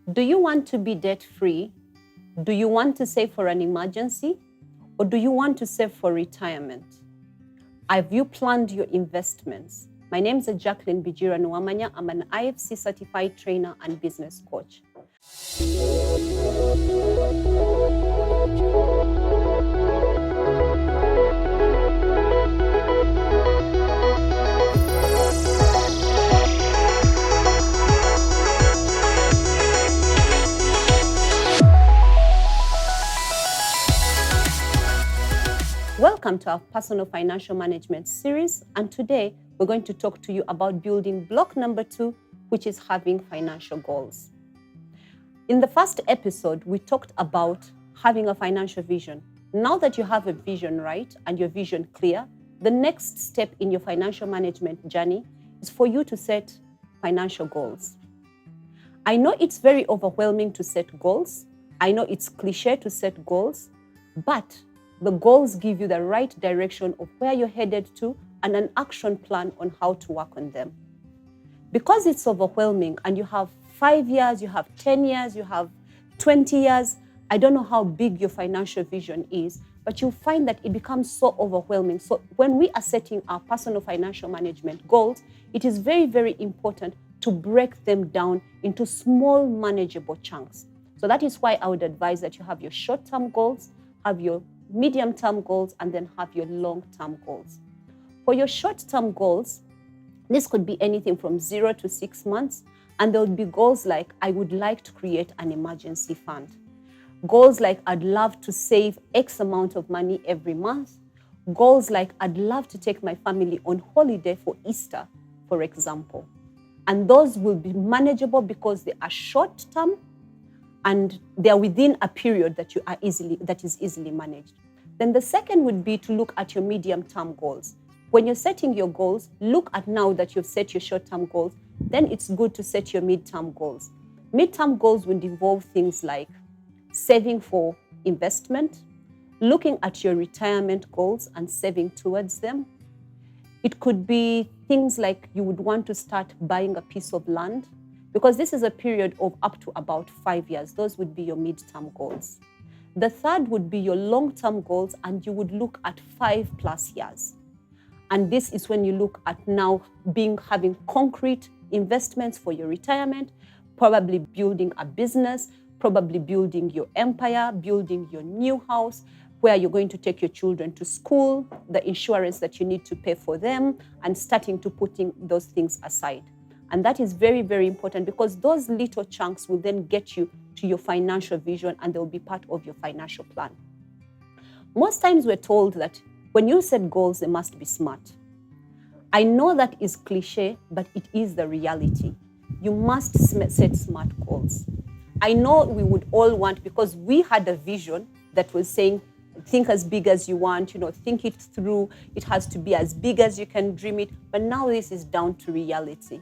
Do you want to be debt-free? Do you want to save for an emergency? Or do you want to save for retirement? Have you planned your investments? My name is Jacqueline Bijira Nwamanya. I'm an IFC certified trainer and business coach. Welcome to our personal financial management series, and today we're going to talk to you about building block number 2, which is having financial goals. In the first episode, we talked about having a financial vision. Now that you have a vision, right, and your vision clear, the next step in your financial management journey is for you to set financial goals. I know it's very overwhelming to set goals. I know it's cliche to set goals, but the goals give you the right direction of where you're headed to and an action plan on how to work on them. Because it's overwhelming and you have 5 years, you have 10 years, you have 20 years, I don't know how big your financial vision is, but you'll find that it becomes so overwhelming. So when we are setting our personal financial management goals, it is very, very important to break them down into small, manageable chunks. So that is why I would advise that you have your short-term goals, have your medium-term goals, and then have your long-term goals. For your short-term goals, this could be anything from 0 to 6 months, and there would be goals like, I would like to create an emergency fund. Goals like, I'd love to save X amount of money every month. Goals like, I'd love to take my family on holiday for Easter, for example. And those will be manageable because they are short-term and they are within a period that is easily managed. Then the second would be to look at your medium-term goals. When you're setting your goals, look at now that you've set your short-term goals, then it's good to set your mid-term goals. Mid-term goals would involve things like saving for investment, looking at your retirement goals and saving towards them. It could be things like you would want to start buying a piece of land, because this is a period of up to about 5 years. Those would be your mid-term goals. The third would be your long-term goals, and you would look at 5+ years. And this is when you look at now having concrete investments for your retirement, probably building a business, probably building your empire, building your new house, where you're going to take your children to school, the insurance that you need to pay for them, and starting to putting those things aside. And that is very, very important, because those little chunks will then get you to your financial vision, and they'll be part of your financial plan. Most times we're told that when you set goals, they must be smart. I know that is cliche, but it is the reality. You must set smart goals. I know we would all want, because we had a vision that was saying, think as big as you want, think it through. It has to be as big as you can dream it. But now this is down to reality.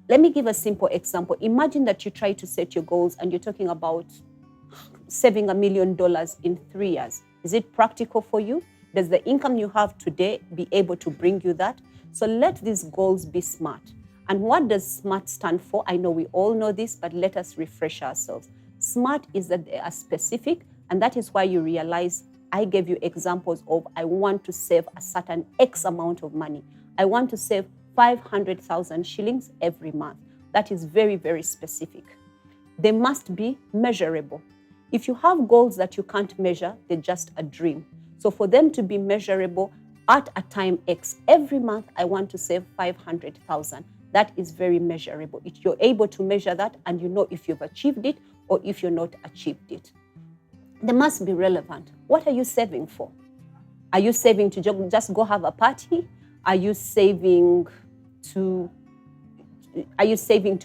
Let me give a simple example. Imagine that you try to set your goals and you're talking about saving $1 million in 3 years. Is it practical for you? Does the income you have today be able to bring you that? So let these goals be SMART. And what does SMART stand for? I know we all know this, but let us refresh ourselves. SMART is that they are specific, and that is why you realize I gave you examples of I want to save a certain X amount of money. I want to save 500,000 shillings every month. That is very, very specific. They must be measurable. If you have goals that you can't measure, they're just a dream. So for them to be measurable at a time X, every month I want to save 500,000. That is very measurable. If you're able to measure that, and you know if you've achieved it or if you're not achieved it. They must be relevant. What are you saving for? Are you saving to just go have a party? Are you saving to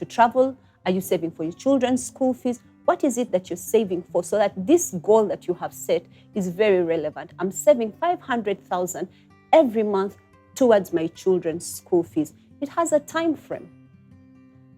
travel? Are you saving for your children's school fees? What is it that you're saving for, so that this goal that you have set is very relevant? I'm saving 500,000 every month towards my children's school fees. It has a time frame.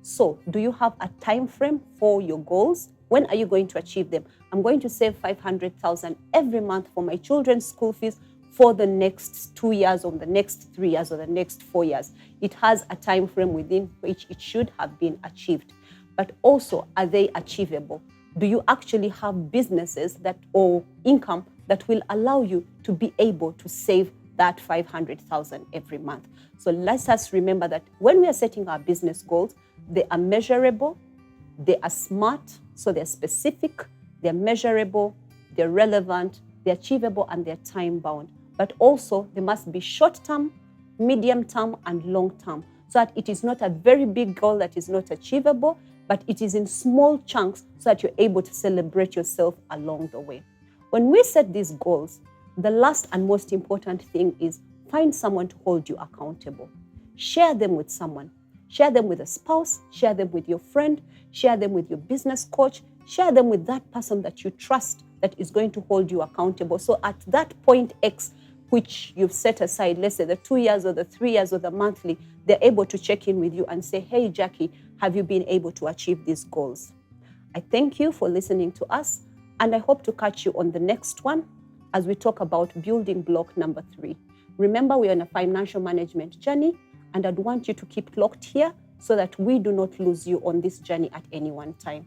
So do you have a time frame for your goals? When are you going to achieve them? I'm going to save 500,000 every month for my children's school fees for the next 2 years, or the next 3 years, or the next 4 years. It has a time frame within which it should have been achieved. but also, are they achievable? Do you actually have businesses that or income that will allow you to be able to save that 500,000 every month? So let us remember that when we are setting our business goals, they are measurable, they are smart, so they're specific, they're measurable, they're relevant, they're achievable, and they're time-bound. But also, they must be short-term, medium-term, and long-term, so that it is not a very big goal that is not achievable, but it is in small chunks so that you're able to celebrate yourself along the way. When we set these goals, the last and most important thing is find someone to hold you accountable. Share them with someone. Share them with a spouse, share them with your friend, share them with your business coach, share them with that person that you trust that is going to hold you accountable. So at that point X, which you've set aside, let's say the 2 years or the 3 years or the monthly, they're able to check in with you and say, hey, Jackie, have you been able to achieve these goals? I thank you for listening to us, and I hope to catch you on the next one as we talk about building block number 3. Remember, we're on a financial management journey, and I'd want you to keep locked here so that we do not lose you on this journey at any one time.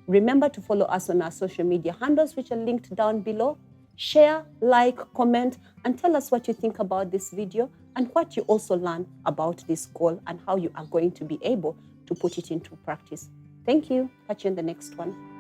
Remember to follow us on our social media handles, which are linked down below. Share, like, comment, and tell us what you think about this video and what you also learn about this goal and how you are going to be able to put it into practice. Thank you. Catch you in the next one.